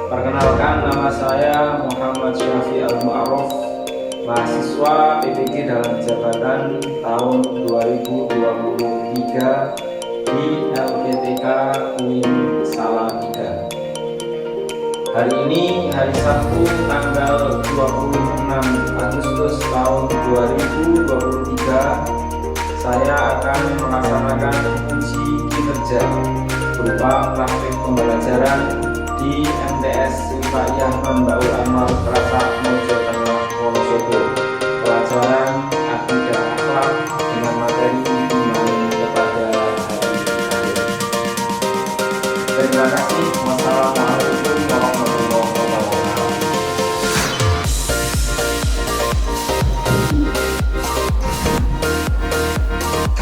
Perkenalkan, nama saya Muhammad Syafi Al-Mu'arraf, mahasiswa PPG dalam jabatan tahun 2023 di LPTK UIN Salatiga. Hari ini hari Sabtu tanggal 26 Agustus tahun 2023, saya akan melaksanakan uji kinerja berupa praktik pembelajaran di MTS Rifaiyah Mambaul Amal Krasak Mojo Tengah Wonosobo, pelajaran akidah akhlak dengan materi iman kepada hari akhir. Terima kasih. Wassalamualaikum warahmatullahi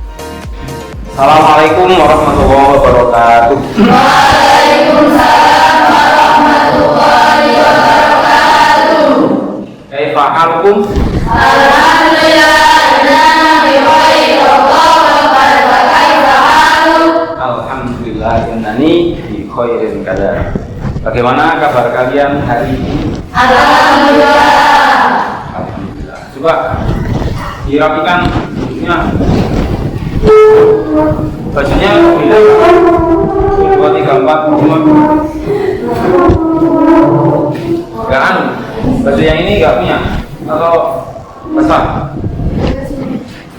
wabarakatuh. Assalamualaikum warahmatullahi wabarakatuh. Waalaikumsalam warahmatullahi wabarakatuh. Kaifa halukum? Alhamdulillah, inna bi khair wa kaifa haluk? Alhamdulillah, innani bi khairin kadar. Bagaimana kabar kalian hari ini? Alhamdulillah. Alhamdulillah. Coba dirapikan bajunya. Bajunya bila 2, 3, 4, 5. Enggak anu. Baju yang ini enggak punya atau besar?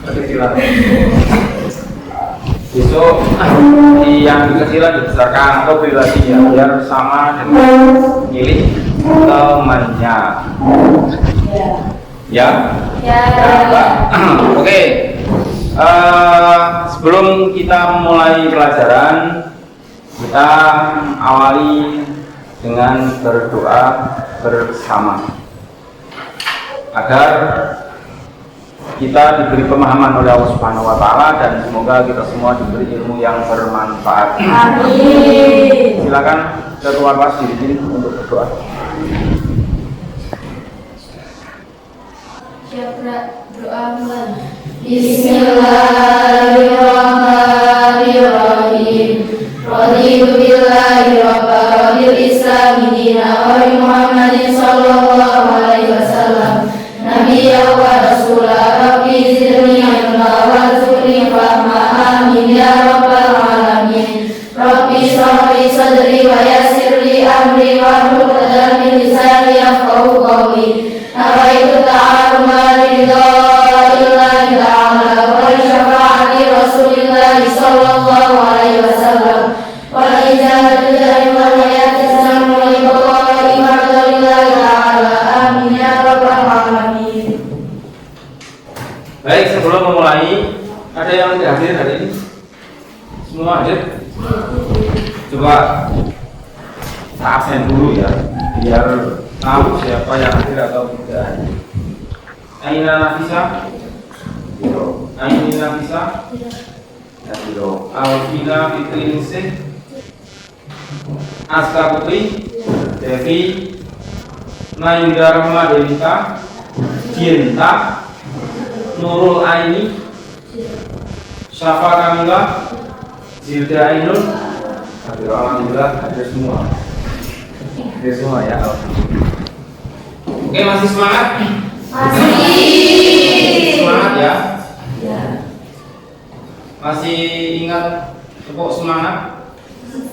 Kecilan. Besok yang kecilan dibesarkan atau beli lagi ya, biar sama dengan milik temannya. Ya? Ya, Pak. Oke. Sebelum kita mulai pelajaran, kita awali dengan berdoa bersama agar kita diberi pemahaman oleh Allah Subhanahu wa Ta'ala, dan semoga kita semua diberi ilmu yang bermanfaat. Amin. Silakan ketua kelas diri untuk berdoa. Siapa doa mulai? Bismillahirrahmanirrahim. Raditu billahi rabban wa bil islami dinan wa bi Muhammadin sallallahu alaihi wasallam nabiyyan wa rasulan. Rabbi zidni ilma warzuqni fahma. Amin ya rabbal alamin. Rabbi shrah li sadri wa yassir li amri wahlul 'uqdatam min lisani yafqahu qawli. Nawaitu ta'alluma ridha'illahi ta'ala wa syafa'ati Rasulillahi sallallahu alaihi wasallam wa ijazatu dari hayati sanmu li qada'i mardalillahi ta'ala. Amin ya rabbal alamin. Baik, sebelum memulai, ada yang tidak hadir hari ini? Semua hadir? Coba kita absen dulu ya, biar tahu siapa yang hadir atau tidak hadir. Aina Nafisa? Biro. Aina Nafisa? Ya, Biro. Alvina Fitri Ningsih? Aska Putri? Devi? Naindra Rahma Devita? Dienta? Nurul Aini? Syafa Kamila? Zilda Ainun? Biro. Alhamdulillah hadir semua. Hadir semua ya, alhamdulillah. Oke, masih semangat? Masih. Semangat ya? Ya. Masih ingat tepuk semangat?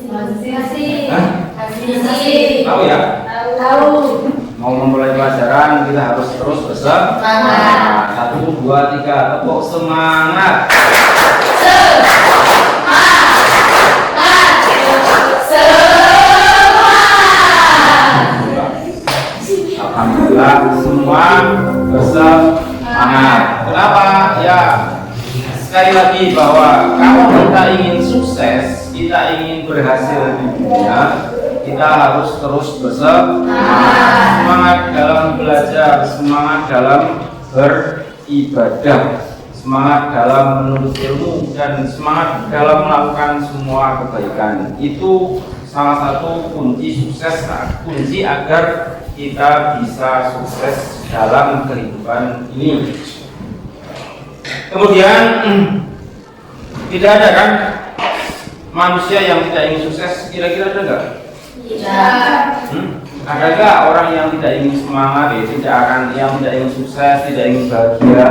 Masih. Hah? Masih. Tahu ya? Tahu. Mau memulai pelajaran kita harus terus bersemangat. 1, 2, 3, tepuk semangat. Alhamdulillah semua bersemangat. Kenapa? Ya, sekali lagi bahwa kalau kita ingin sukses, kita ingin berhasil di dunia, kita harus terus bersemangat. Semangat dalam belajar, semangat dalam beribadah, semangat dalam menuntut ilmu, dan semangat dalam melakukan semua kebaikan. Itu salah satu kunci sukses, kunci agar kita bisa sukses dalam kehidupan ini. Kemudian tidak ada kan manusia yang tidak ingin sukses, kira-kira ada nggak? Ada nggak orang yang tidak ingin semangat, yang tidak ingin sukses, tidak ingin bahagia?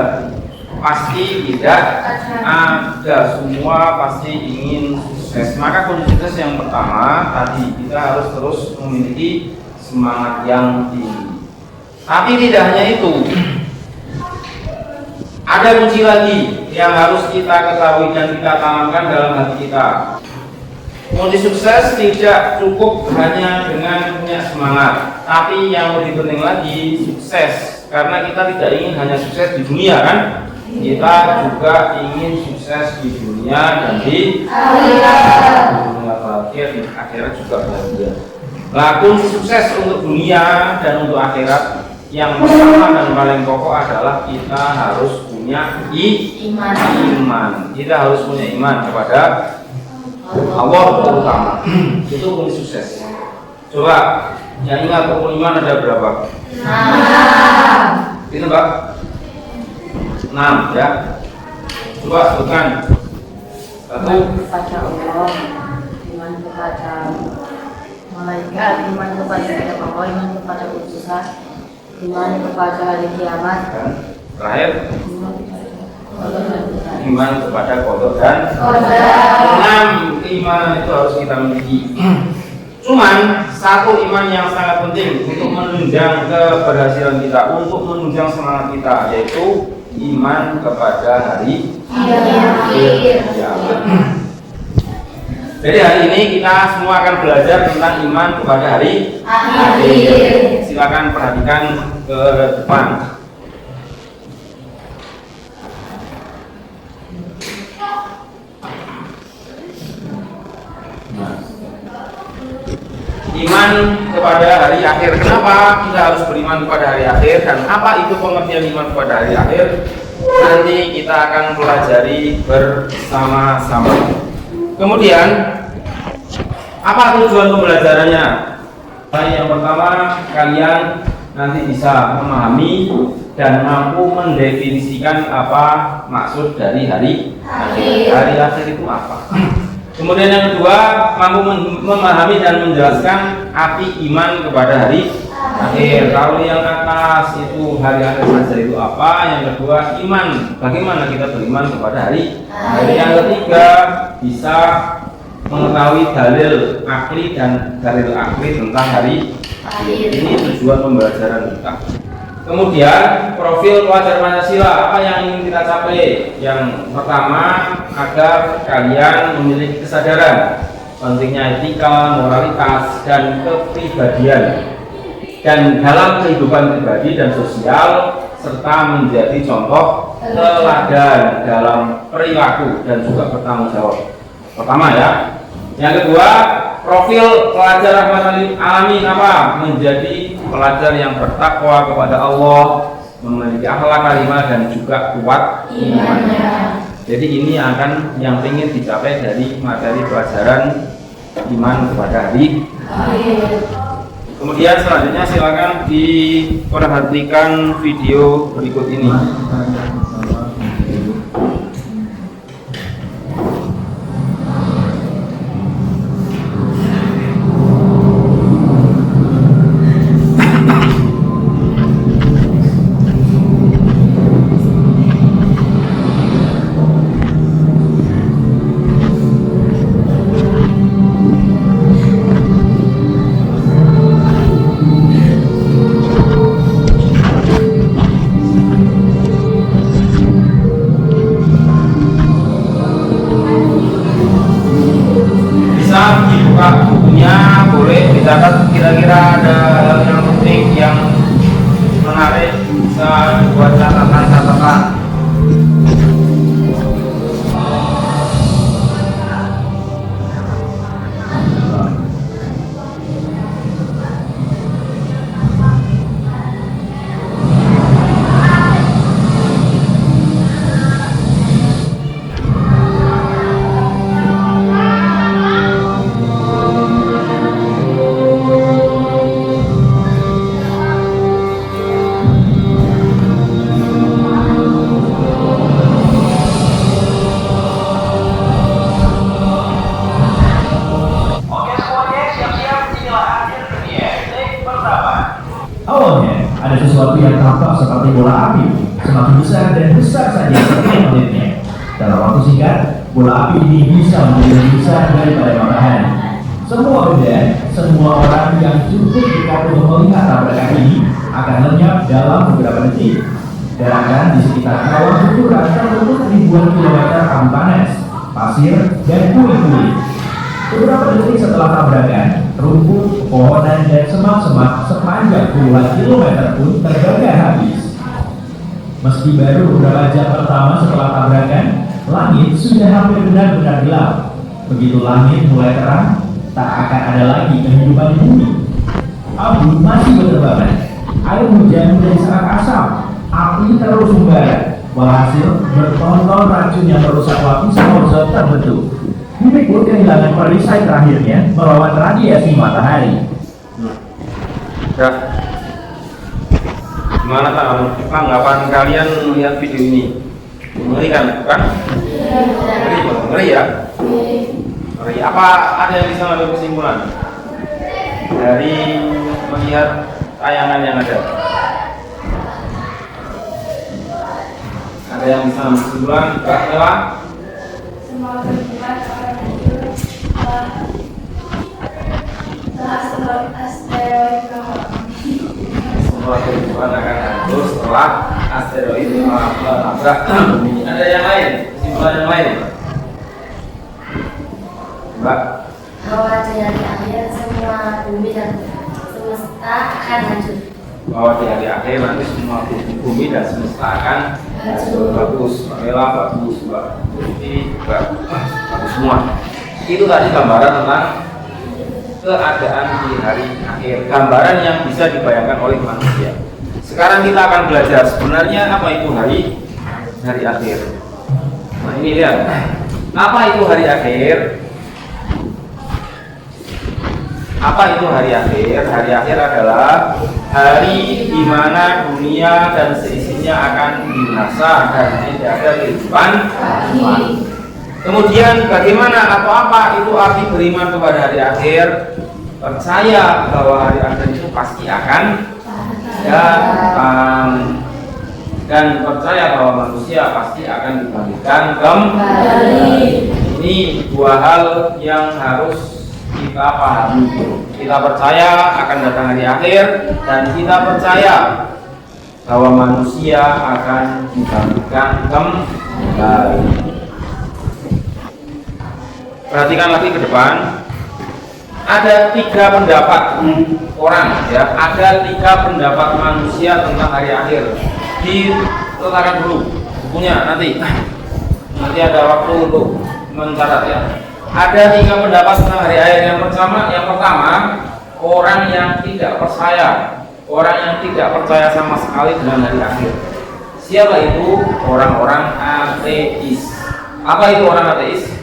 Pasti tidak ada, semua pasti ingin sukses. Maka kunci sukses yang pertama tadi, kita harus terus memiliki semangat yang tinggi. Tapi tidak hanya itu, ada kunci lagi yang harus kita ketahui dan kita tanamkan dalam hati kita. Kunci sukses tidak cukup hanya dengan punya semangat, tapi yang lebih penting lagi sukses. Karena kita tidak ingin hanya sukses di dunia kan, kita juga ingin sukses di dunia dan di akhirat juga bahagia. Nah, kunci sukses untuk dunia dan untuk akhirat yang pertama dan paling pokok adalah kita harus punya iman. Kita harus punya iman kepada Allah terutama. Itu kunci sukses. Coba yang ingat rukun iman ada berapa? 6. Itu Mbak? 6 ya. Coba sebutkan. 1. Iman kepada Allah, iman kepada malaikat, iman kepada Allah, iman kepada utusan, iman kepada hari kiamat. Terakhir, iman kepada qada dan qadar. 6 keimanan itu harus kita miliki. Cuman satu iman yang sangat penting untuk menunjang keberhasilan kita, untuk menunjang semangat kita, yaitu iman kepada hari kiamat. Jadi hari ini kita semua akan belajar tentang iman kepada hari akhir. Silakan perhatikan ke depan. Iman kepada hari akhir. Kenapa kita harus beriman kepada hari akhir dan apa itu pengertian iman kepada hari akhir? Nanti kita akan pelajari bersama-sama. Kemudian apa tujuan pembelajarannya? Yang pertama, kalian nanti bisa memahami dan mampu mendefinisikan apa maksud dari hari akhir. Hari akhir itu apa? Kemudian yang kedua, mampu memahami dan menjelaskan arti iman kepada hari akhir. Kalau yang atas itu hari akhir saja itu apa? Yang kedua, iman. Bagaimana kita beriman kepada hari akhir? Yang ketiga, bisa mengetahui dalil akli dan dalil akli tentang hari akhir. Ini tujuan pembelajaran kita. Kemudian profil pelajar Pancasila, apa yang ingin kita capai? Yang pertama, agar kalian memiliki kesadaran pentingnya etika, moralitas, dan kepribadian, dan dalam kehidupan pribadi dan sosial, serta menjadi contoh teladan dalam perilaku dan juga bertanggung jawab. Pertama ya. Yang kedua, profil pelajar Rahmatan lil Alamin apa? Menjadi pelajar yang bertakwa kepada Allah, memiliki akhlak karimah dan juga kuat imannya. Jadi ini akan yang ingin dicapai dari materi pelajaran iman kepada hari akhir. Kemudian selanjutnya silakan diperhatikan video berikut ini. Bukunya boleh dicatat, kira-kira ada hal yang penting yang menarik, bisa dibuat catatan-catatan. Ada sesuatu yang tampak seperti bola api, semakin besar dan besar saja setiap menitnya. Dalam waktu singkat, bola api ini bisa menjadi lebih besar daripada matahari. Semua benda, semua orang yang cukup dekat untuk melihat tabrakan ini akan lenyap dalam beberapa detik. Daratan di sekitar kawah ukuran terbentuk ribuan kilometer abu panas, pasir, dan kulit-kulit. Beberapa detik setelah tabrakan, rumput, pohonan, dan semak-semak sepanjang puluhan kilometer pun terbakar habis. Meski baru beberapa jam pertama setelah tabrakan, langit sudah hampir benar-benar gelap. Begitu langit mulai terang, tak akan ada lagi kehidupan di bumi. Abu masih berterbangan, air hujan menjadi serak asap, api terus membara. Walhasil, bertonton racun yang merusak lapisan ozon terbentuk. Bumi pun kehilangan perisai terakhirnya melawan radiasi matahari. Ya. Gimana tanggapan kalian melihat video ini? Mengerikan, bukan? Ngeri ya? Ngeri. Apa ada yang bisa mengambil kesimpulan dari melihat tayangan yang ada? Ada yang bisa mengambil kesimpulan? Enggak, Ella? Semua kehidupan akan hancur setelah asteroid Semua kehidupan akan hancur setelah asteroid menabrak bumi. Ada yang lain? Kesimpulan yang lain? Mbak? bahwa di hari akhir semua bumi dan semesta akan hancur. Bahwa di hari akhir nanti semua bumi dan semesta akan hancur. Bagus, Mbak Ella, bagus, Mbak Putri, bagus semua. Itu tadi gambaran tentang keadaan di hari akhir, gambaran yang bisa dibayangkan oleh manusia. Sekarang kita akan belajar sebenarnya apa itu hari akhir. Nah ini lihat, apa itu hari akhir? Apa itu hari akhir? Hari akhir adalah hari di mana dunia dan seisinya akan binasa dan tidak ada kehidupan. Kemudian bagaimana atau apa itu arti beriman kepada hari akhir? Percaya bahwa hari akhir itu pasti akan datang dan percaya bahwa manusia pasti akan dibangkitkan kembali. Ini dua hal yang harus kita pahami. Kita percaya akan datang hari akhir dan kita percaya bahwa manusia akan dibangkitkan kembali. Perhatikan lagi ke depan. Ada 3 pendapat orang, ya. Ada 3 pendapat manusia tentang hari akhir. Diletakkan dulu bukunya nanti ada waktu untuk mencatat, ya. Ada 3 pendapat tentang hari akhir. Yang pertama, orang yang tidak percaya, orang yang tidak percaya sama sekali dengan hari akhir. Siapa itu? Orang-orang ateis. Apa itu orang ateis?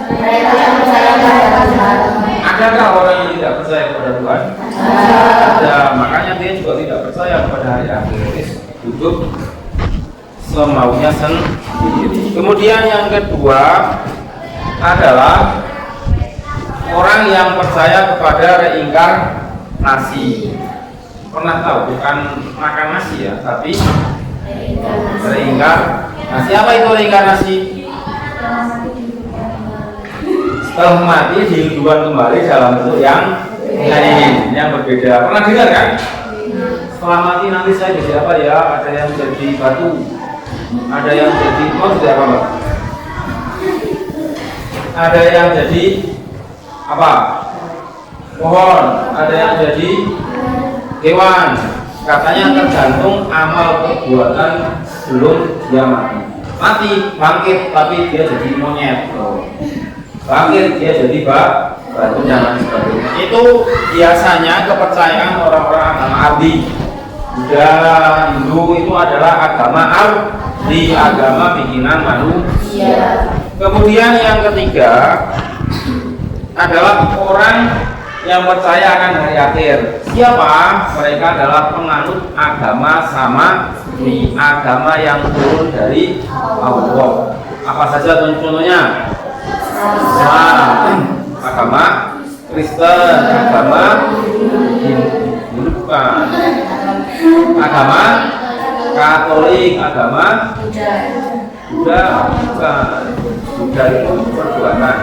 Mereka yang percaya kepada Tuhan. Adakah orang yang tidak percaya kepada Tuhan? Ada. Makanya dia juga tidak percaya kepada hari akhir. Hidup semaunya sendiri. Kemudian yang kedua adalah orang yang percaya kepada reinkarnasi. Pernah tahu? Bukan makan nasi ya, tapi reinkarnasi. Apa itu reinkarnasi? Setelah mati dihidupkan kembali dalam bentuk yang lain, yang berbeda. Pernah dengar kan? Setelah mati nanti saya jadi apa ya? Ada yang jadi batu, ada yang jadi jadi apa, Mbak? Ada yang jadi apa? Pohon, ada yang jadi hewan. Katanya tergantung amal perbuatan sebelum dia mati. Mati, bangkit, tapi dia jadi monyet. Bangkit dia jadi batu dan lain sebagainya. Itu biasanya kepercayaan orang-orang agama Ardi. Buddha, Hindu itu adalah agama Ardi, agama bikinan manusia. Kemudian yang ketiga adalah orang yang percaya akan hari akhir. Siapa? Mereka adalah penganut agama Samadhi, agama yang turun dari Allah. Apa saja contohnya? Agama Kristen, agama Hindu, bukan. Agama Katolik, agama Buddha, bukan. Buddha itu perbuatan.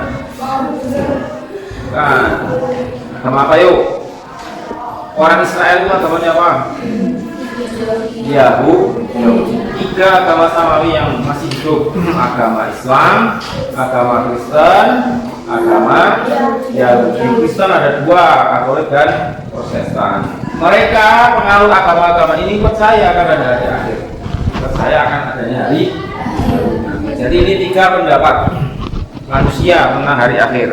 Bukan. Agama apa yuk? Orang Israel itu agamanya apa? Yahudi. 3 agama samawi yang masih hidup: agama Islam, agama Kristen, agama Yahudi. Kristen ada 2, Katolik dan Protestan. Mereka penganut agama-agama ini percaya akan ada hari akhir, percaya akan adanya hari. Jadi ini 3 pendapat manusia tentang hari akhir.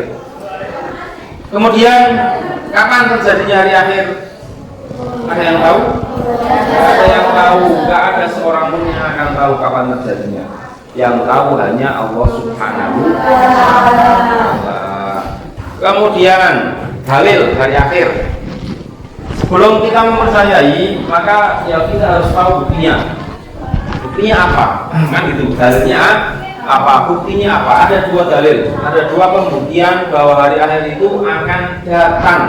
Kemudian kapan terjadinya hari akhir? Ada yang tahu? Ada yang tahu? Gak ada seorang pun yang akan tahu kapan terjadinya. Yang tahu hanya Allah Subhanahu wa Ta'ala. Kemudian dalil hari akhir. Sebelum kita mempercayai, maka ya kita harus tahu buktinya. Buktinya apa? Kan gitu. Dalilnya apa? Buktinya apa? Ada 2 dalil. Ada 2 pembuktian bahwa hari akhir itu akan datang.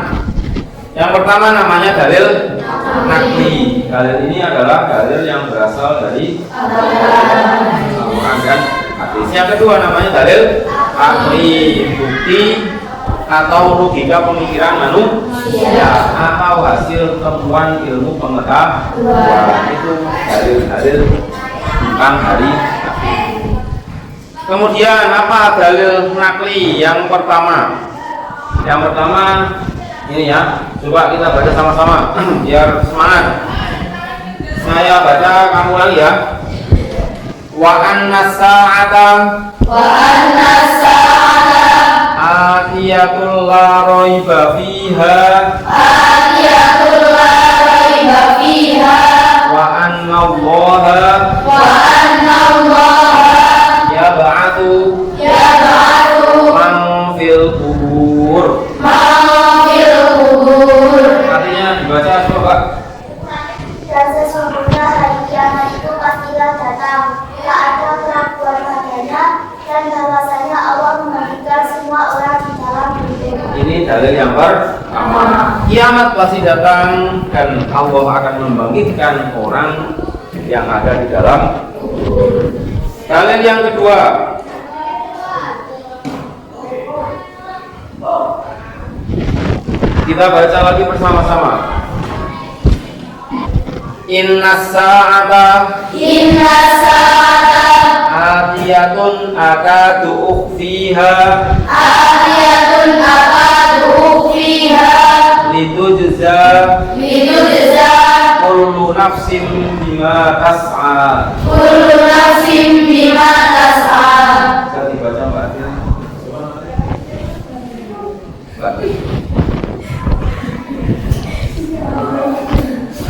Yang pertama namanya dalil nakli. Dalil ini adalah dalil yang berasal dari Al-Quran dan hadis. Yang kedua namanya dalil akli, bukti atau logika pemikiran manusia atau hasil temuan ilmu pengetahuan. Itu dalil-dalil tentang hari akhir. Kemudian apa dalil nakli? Yang pertama ini ya, coba kita baca sama-sama biar semangat. Saya baca, kamu lagi ya. Wa anna sa'ata atiyatul la raiba fiha wa anna Allaha yab'atsu man fil qubur. Artinya dibaca coba. Dan sesungguhnya hari kiamat itu pastilah datang, tak ada keraguan padanya, dan bahwasanya Allah membangkitkan semua orang di dalam kubur. Ini dalil yang pertama. Kiamat pasti datang dan Allah akan membangkitkan orang yang ada di dalam kubur. Dalil yang kedua. Kita baca lagi bersama-sama. Inna sa'ata atiyatun akadu ukhfiha litujza kullu nafsin bima tas'a. Bisa dibaca Mbak Atil? Mbak.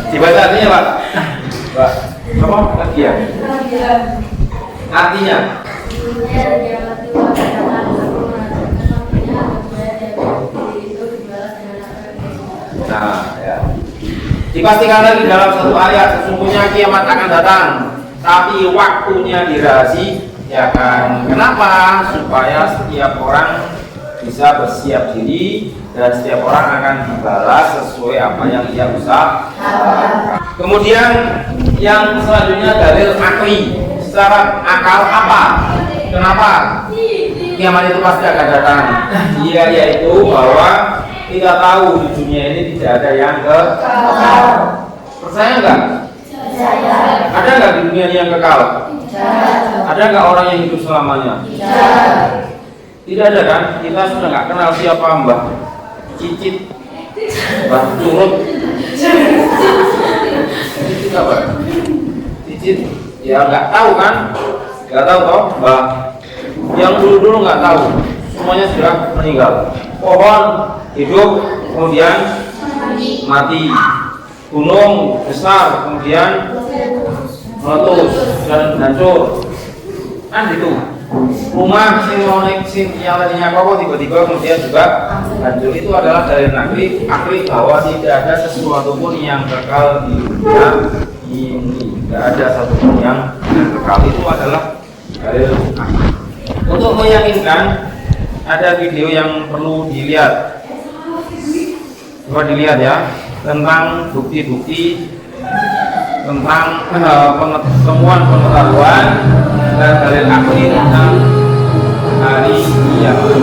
Dibaca artinya Pak? Pak, apa lagi ya? Artinya? Nah, ya. Dipastikan lagi dalam satu ayat, sesungguhnya kiamat akan datang, tapi waktunya dirahasiakan. Kenapa? Supaya setiap orang bisa bersiap diri dan setiap orang akan dibalas sesuai apa yang ia usahakan. Kemudian yang selanjutnya dalil akli. Secara akal apa? Kenapa kiamat itu pasti akan datang? Iya, yaitu bahwa kita tahu di dunia ini tidak ada yang kekal. Percaya nggak? Ada nggak di dunia ini yang kekal? Ada nggak orang yang hidup selamanya? Tidak ada kan? Kita sudah nggak kenal siapa Mbah Cicit, Mbah Curut. Cicit apa? Cicit, ya nggak tahu kan? Nggak tahu toh, Mbah. Yang dulu nggak tahu, semuanya sudah meninggal. Pohon hidup, kemudian mati. Gunung besar, kemudian meletus dan hancur. Kan gitu. Rumah sing yang tadinya kokoh tiba-tiba kemudian juga hancur. Itu adalah dalil akli bahwa tidak ada sesuatu pun yang kekal di dunia ini. Tidak ada satupun yang kekal. Itu adalah dalil akli. Untuk meyakinkan, ada video yang perlu dilihat. Coba dilihat ya, tentang bukti-bukti tentang temuan pengetahuan dan dalil akli tentang hari kiamat.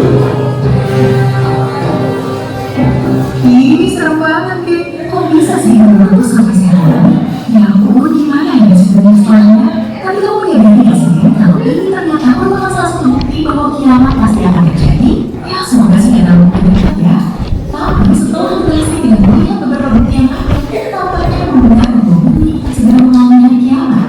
Ih, serem banget, Bib. Kok bisa sih menurut tuh sampai sekarang? Ya ampun, gimana ya sebenarnya setelahnya? Tapi kamu udah berani gak sih, Bib? Kalau ini ternyata merupakan salah satu bukti bahwa kiamat pasti akan terjadi. Ya, semoga sih gak terlalu dekat ya. Tapi setelah berhasil dengan melihat beberapa bukti yang ada, tampaknya membenarkan bahwa bumi segera mengalami hari kiamat.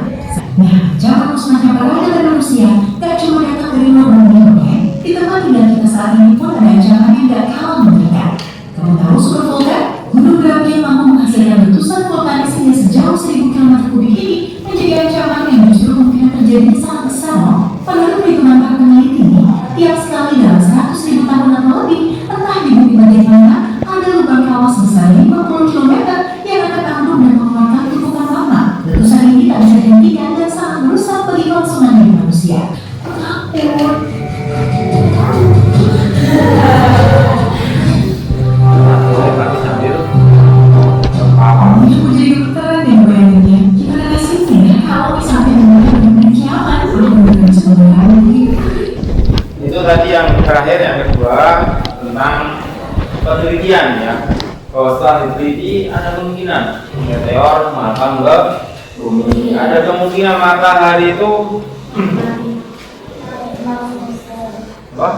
Nah, zaman musnahnya berada dari manusia, gak cuma datang dari luar bumi, oke? Di tempat tinggal kita saat ini pun ada ancaman yang gak kalah mengerikan. Kamu tahu supervolcan? Gunung berapi yang mampu menghasilkan letusan vulkanis hingga sejauh 1000 km kubik ini menjadi ancaman yang justru mungkin terjadi sangat besar. Menurut perhitungan para peneliti ini, tiap sekali dalam 100.000 tahun atau lebih, entah di bumi bagian mana, ada lubang kawah sebesar 50 km yang akan ambruk dan mengeluarkan tutupan lava. Letusan ini tak bisa dihentikan dan sangat merusak bagi kelangsungan hidup manusia. Takut. Ini jadi dokter dan bayangannya kita rasain ya kalau misalnya dengan kiamat belum sebenarnya. Itu tadi yang terakhir, yang kedua tentang penelitian ya. Kalau setelah diteliti ada kemungkinan meteor menghantam ke bumi. Ada kemungkinan matahari itu apa?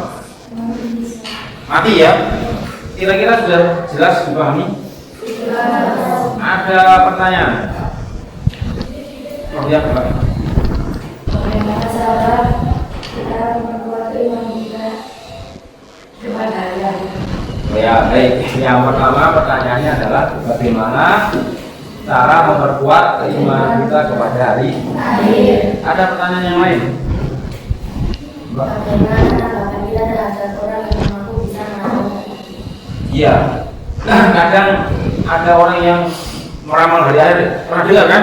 Mati ya. Kira-kira sudah jelas dipahami? Ada pertanyaan? Oh ya, Pak. Bagaimana cara kita memperkuat iman kita kepada Allah? Ya, baik. Yang pertama pertanyaannya adalah bagaimana cara memperkuat keimanan kita kepada hari akhir. Ada pertanyaan yang lain? Bagaimana apabila terhadap orang yang mengaku bisa meramal? Iya. Nah, kadang ada orang yang meramal hari akhir. Pernah dengar kan?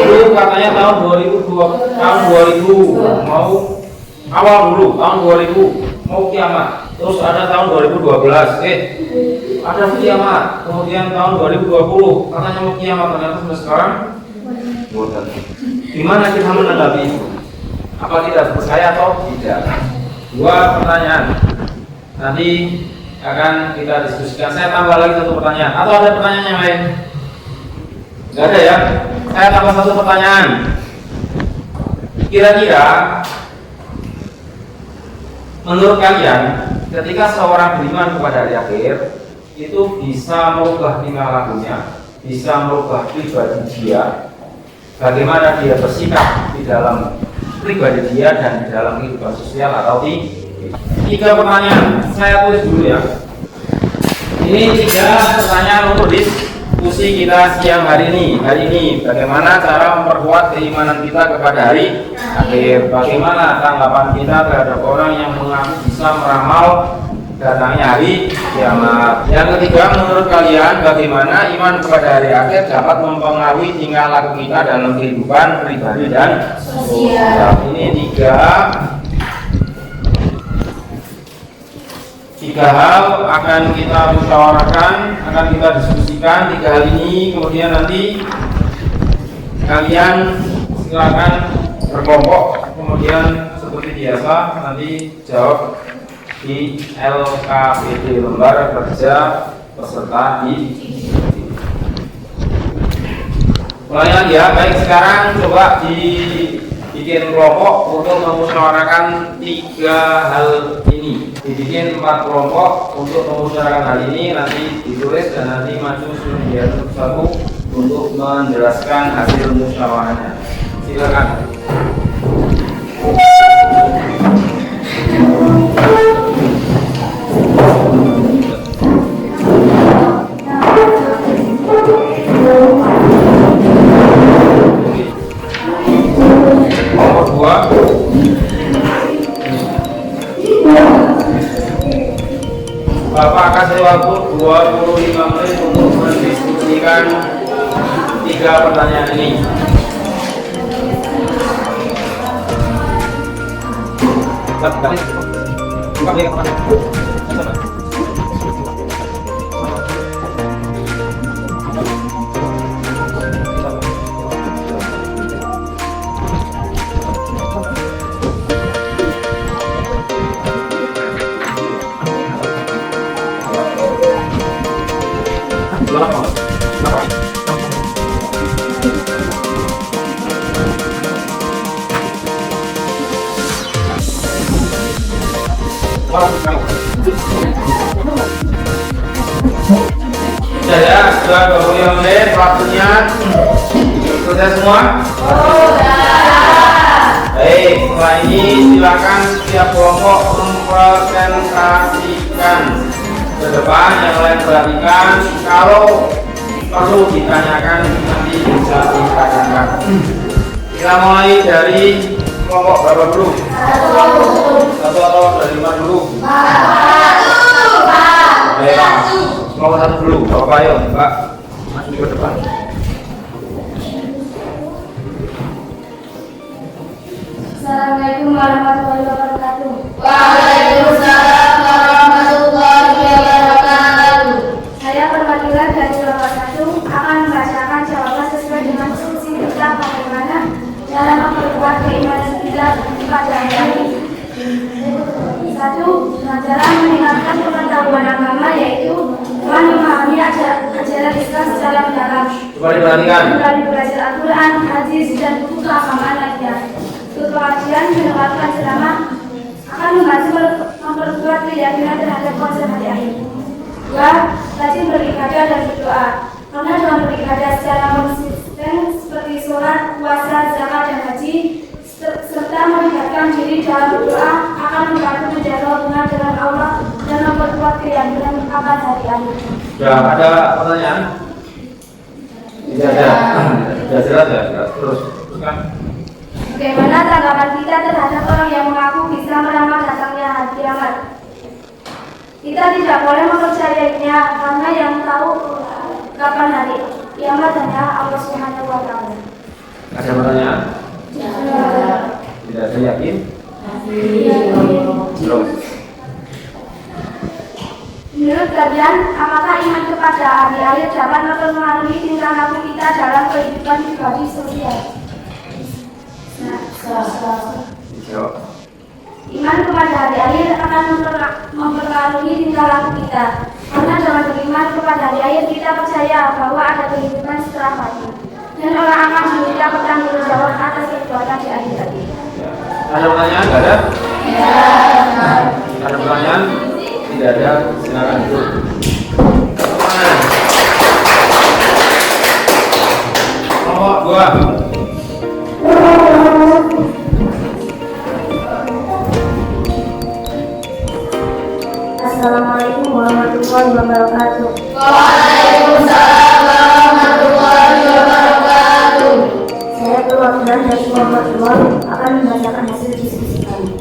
Dulu katanya tahun 2000 mau awal dulu tahun 2000 mau kiamat. Terus ada tahun 2012, ada kiamat. Kemudian tahun 2020 katanya mau kiamat, ternyata sampai sekarang bodoh. Gimana kita menanggapi itu? Apa kita percaya atau tidak? Dua pertanyaan. Nanti akan kita diskusikan. Saya tambah lagi satu pertanyaan. Atau ada pertanyaan yang lain? Tidak ada ya? Saya tambah satu pertanyaan. Kira-kira menurut kalian, ketika seorang beriman kepada hari akhir, itu bisa merubah tingkah lakunya, bisa merubah pribadi dia, bagaimana dia bersikap di dalam pribadi dia dan di dalam kehidupan sosial atau tidak? 3 pertanyaan, saya tulis dulu ya. Ini 3 pertanyaan untuk diskusi kita siang hari ini. Bagaimana cara memperkuat keimanan kita kepada hari akhir? Bagaimana tanggapan kita terhadap orang yang mengaku bisa meramal datangnya hari kiamat? Yang ketiga, menurut kalian bagaimana iman kepada hari akhir dapat mempengaruhi tingkah laku kita dalam kehidupan pribadi dan sosial? Ini 3 hal akan kita musyawarahkan, akan kita diskusikan 3 hal ini. Kemudian nanti kalian silakan berkelompok, kemudian seperti biasa nanti jawab di LKPD, lembar kerja peserta didik. Mulai lagi ya. Baik, sekarang coba dibikin kelompok untuk memusyawarahkan 3 hal ini. Dibikin 4 kelompok untuk memusyawarahkan hal ini, nanti ditulis dan nanti maju dia satu untuk menjelaskan hasil musyawarahnya. Silakan. Nomor 2, Bapak kasih waktu 25 menit untuk mendiskusikan 3 pertanyaan ini. Sudah ya, sudah 25 menit waktunya. Sudah semua? Baik, setelah ini silakan setiap kelompok mempresentasikan ke depan, yang lain perhatikan. Kalau perlu ditanyakan nanti bisa ditanyakan. Kita mulai dari kelompok berapa dulu? Satu atau dari lima dulu? Kelompok satu dulu. Bapak ayo, Mbak, masuk ke depan. Assalamualaikum warahmatullahi wabarakatuh. Waalaikumsalam warahmatullahi wabarakatuh. Saya perwakilan dari kelompok 1 akan membacakan jawaban sesuai dengan fungsi kita bagaimana cara memperkuat keimanan kita kepada Allah. 1. Dengan cara meningkatkan pengetahuan agama, yaitu dengan memahami ajaran Islam secara mendalam. Coba diperhatikan. Melalui belajar Al-Quran, hadis, dan buku keagamaan lainnya. Pengajian mendengarkan ceramah akan membantu memperkuat keyakinan terhadap konsep hari akhir. 2. Rajin beribadah dan berdoa, karena dengan beribadah secara konsisten seperti sholat, puasa, zakat, dan haji, serta melibatkan diri dalam berdoa akan membantu menjaga hubungan dengan Allah dan memperkuat keyakinan akan hari akhir. Sudah ada pertanyaan? Tidak ada. Sudah jelas ya? Terus, teruskan. Bagaimana tanggapan kita terhadap orang yang mengaku bisa meramal datangnya hari kiamat? Kita tidak boleh mempercayainya karena yang tahu kapan hari kiamat hanya Allah Subhanahu wa Ta'ala. Ada pertanyaan? Tidak ada, yakin? Terus. Menurut kalian, apakah iman kepada hari akhir dapat mempengaruhi tingkah laku kita dalam kehidupan pribadi sosial? Jawab. Iman kepada hari akhir akan mempengaruhi tingkah laku kita. Karena dengan beriman kepada hari akhir kita percaya bahwa ada kehidupan setelah mati, dan orang akan diminta bertanggung atas perbuatan di akhirat. Ada pertanyaan? Tidak ada? Ada pertanyaan? Tidak ada. Silakan duduk. Kelompok 2. Assalamualaikum warahmatullahi wabarakatuh. Waalaikumsalam warahmatullahi wabarakatuh. Saya perwakilan dari kelompok 2 akan membacakan hasil diskusi kami.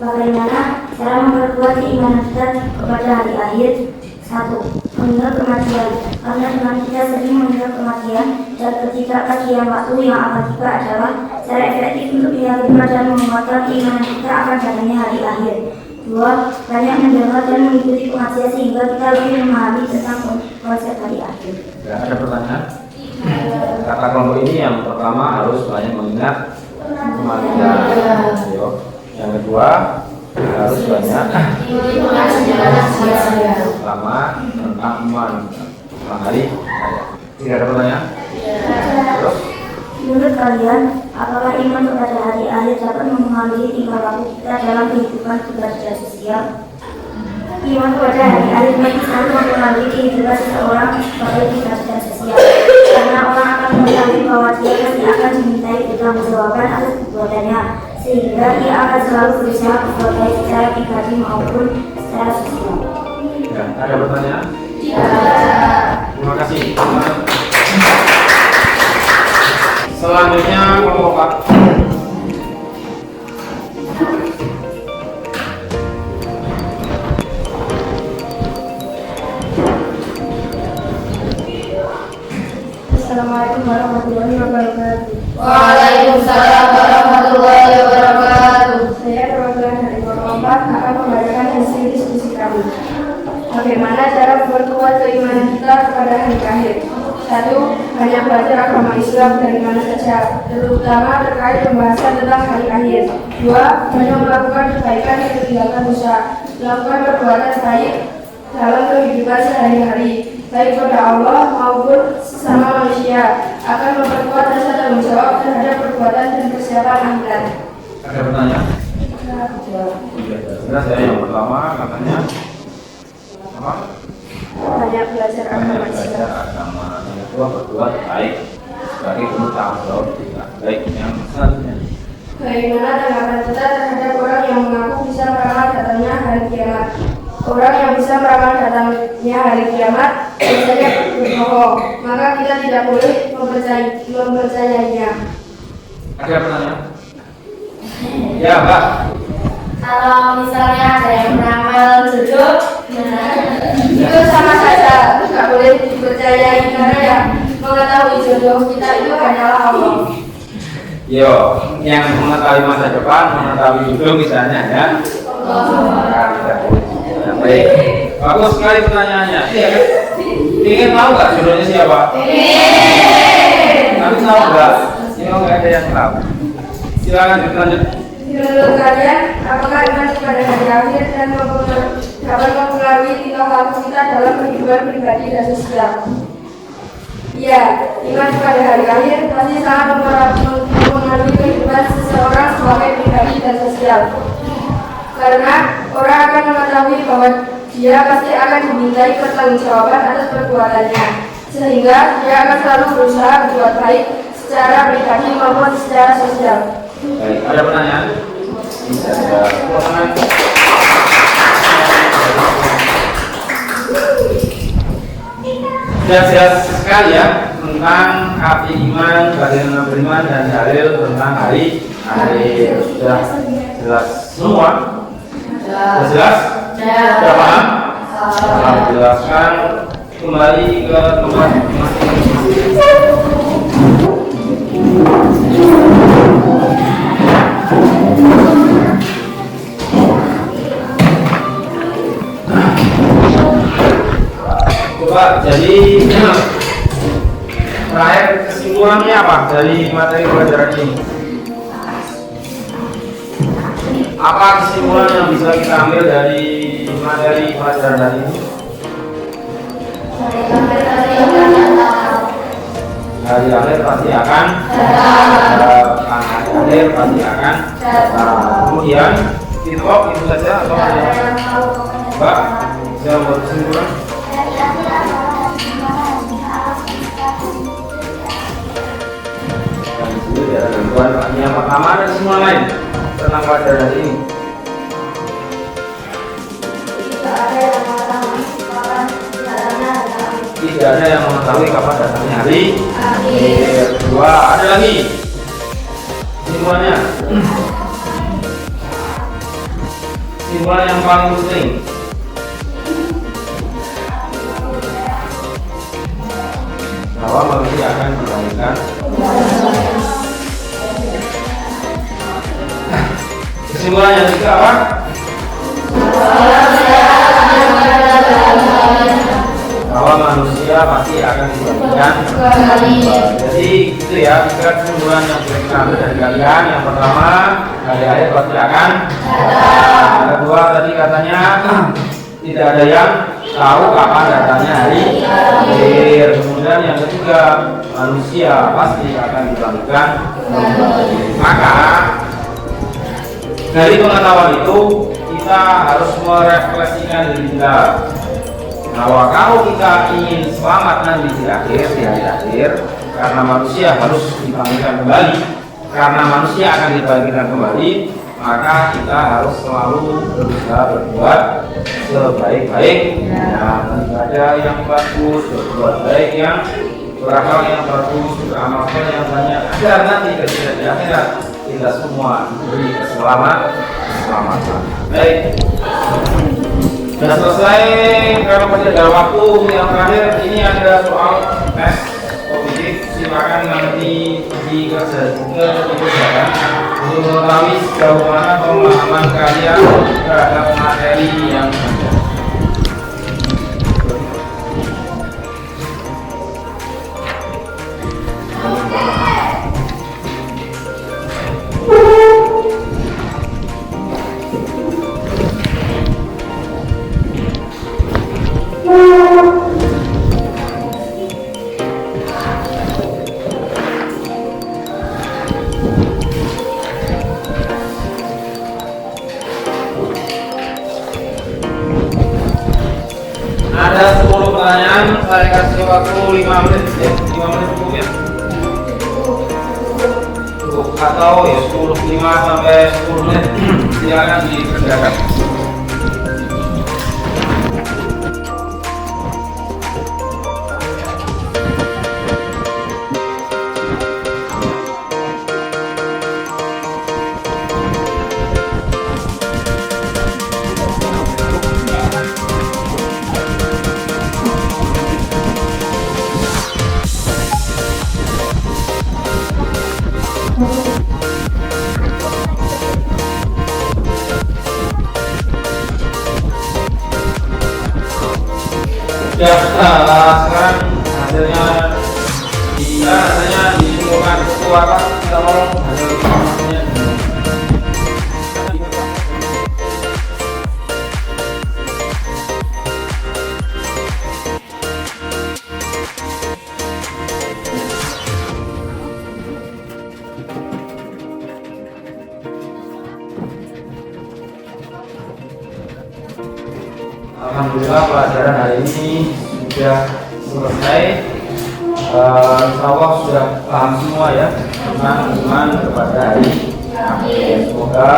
Bagaimana cara memperkuat keimanan kita kepada hari akhir? 1. Mengenal kematian. Karena dengan kita sering mengenal kematian dan ketidakpastian waktu yang akan tiba adalah cara efektif untuk meyakinkan dan menguatkan keimanan kita akan datangnya hari akhir. 2. Banyak mendengar dan mengikuti pengajian sehingga kita lebih memahami tentang konsep hari akhir. Ada pertanyaan? Kata kelompok ini yang pertama harus banyak mengingat kematian. Yang kedua harus banyak pertama tentang iman tentang hari raya. Tidak ada pertanyaan? Terus? Menurut kalian, apakah iman kepada hari akhir dapat mempengaruhi tingkah laku kita dalam kehidupan pribadi dan sosial? Iman kepada hari akhir bagi selalu mempengaruhi kehidupan seseorang sebagai pribadi dan sosial, karena orang akan mengetahui bahwa dia pasti akan dimintai pertanggungjawaban atas perbuatannya, sehingga ia akan selalu berusaha berbuat baik secara pribadi maupun secara sosial. Ya, ada pertanyaan? Terima kasih. Selanjutnya kelompok 4. Assalamualaikum warahmatullahi wabarakatuh. Waalaikumsalam warahmatullahi wabarakatuh. Saya perwakilan dari kelompok 4 akan membacakan hasil diskusi kami. Bagaimana cara memperkuat keimanan kita kepada hari akhir? 1. Banyak belajar agama Islam dari mana saja, terutama terkait pembahasan tentang hari akhir. 2. Banyak melakukan kebaikan dan meninggalkan dosa, melakukan perbuatan baik dalam kehidupan sehari-hari, baik kepada Allah maupun sesama manusia, akan memperkuat rasa tanggung jawab terhadap perbuatan dan persiapan akhirat. Ada pertanyaan? Tidak. jelas ya. Yang pertama katanya apa? Banyak belajar agama Banyak belajar Islam. agama. Yang kedua berbuat baik sebagai bentuk tanggung jawab kita. Baik, yang selanjutnya. Bagaimana tanggapan kita terhadap orang yang mengaku bisa meramal datangnya hari kiamat? Orang yang bisa meramal datangnya hari kiamat biasanya berbohong, maka kita tidak boleh mempercayainya. Ada pertanyaan? Ya, Pak. Kalau misalnya ada yang meramal jodoh, Itu sama saja, tidak boleh dipercayai karena yang mengetahui jodoh kita itu hanyalah Allah. Yo, yang mengetahui masa depan, mengetahui jodoh misalnya ya. Baik, bagus sekali pertanyaannya. Ingin tahu nggak jodohnya siapa? Tapi tahu nggak? Ini nggak ada yang tahu. Silakan lanjut. Menurut kalian, apakah iman kepada hari akhir dan dapat mempengaruhi tingkah laku kita dalam kehidupan pribadi dan sosial? Iya, iman kepada hari akhir pasti sangat mempengaruhi kehidupan seseorang sebagai pribadi dan sosial. Karena orang akan mengetahui bahwa dia pasti akan dimintai pertanggungjawaban atas perbuatannya, sehingga dia akan selalu berusaha berbuat baik secara pribadi maupun secara sosial. Baik, ada pertanyaan? Bisa ada pertanyaan? Jelas sekali ya tentang arti iman, bagaimana beriman dan dalil tentang hari akhir. Sudah jelas semua? Sudah jelas? Sudah paham? Jelaskan kembali ke tempat masing-masing. Coba jadi terakhir kesimpulannya apa dari materi pelajaran ini? Apa kesimpulan yang bisa kita ambil dari materi pelajaran hari ini? Hari akhir pasti akan datang. Hari akhir pasti akan datang. Kemudian itu saja atau ada Mbak? Saya buat kesimpulan. Ada gangguan yang pertama dan semua lain tentang pelajaran ini. Tidak ada yang mengetahui kapan datangnya hari akhir. Kedua, ada lagi kesimpulannya. Kesimpulan yang paling penting, bahwa manusia akan dilahirkan. Kesimpulan yang ketiga apa? Bahwa manusia pasti akan dibangkitkan. Jadi itu ya, tiga kesimpulan yang boleh kita ambil dari kalian. Yang pertama, hari akhir pasti akan datang. Yang kedua tadi katanya tidak ada yang tahu kapan datangnya hari akhir. Kemudian yang ketiga, manusia pasti akan dibangkitkan. Maka dari pengetahuan itu kita harus merefleksikan diri kita bahwa kalau kita ingin selamat nanti di hari akhir, karena manusia harus dibangkitkan kembali, karena manusia akan dibangkitkan kembali, maka kita harus selalu berusaha berbuat sebaik-baiknya, beribadah yang bagus, berbuat baik yang beramal yang bagus, beramal yang banyak, agar nanti ketika di akhirat kita semua diberi keselamatan. Baik, sudah selesai. Kalau masih ada waktu yang terakhir, ini ada soal tes objektif. Silakan nanti dikerjakan untuk mengetahui sejauh mana pemahaman kalian terhadap materi yang ada. waktu 5 menit ya, 5 menit cukup ya. Cukup atau ya 5 sampai 10 menit silakan dikerjakan. Ya, sekarang hasilnya disimpulkan kekuatan kita mau hasilnya. Alhamdulillah pelajaran hari ini sudah selesai. Insya Allah sudah paham semua ya tentang iman kepada hari akhir. Semoga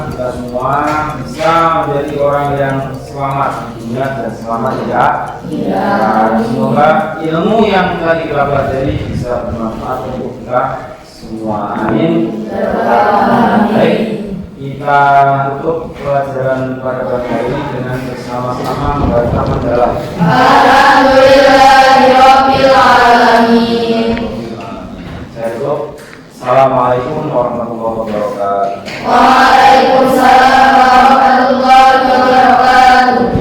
kita semua bisa menjadi orang yang selamat di dunia dan selamat di akhirat. Dan semoga ilmu yang tadi kita pelajari bisa bermanfaat untuk kita semua. Amin. Baik. Kita tutup pelajaran pada pagi hari ini dengan bersama-sama membaca hamdalah. Alhamdulillahirabbil alamin. Saya tutup. Assalamualaikum warahmatullahi wabarakatuh. Waalaikumsalam warahmatullahi wabarakatuh.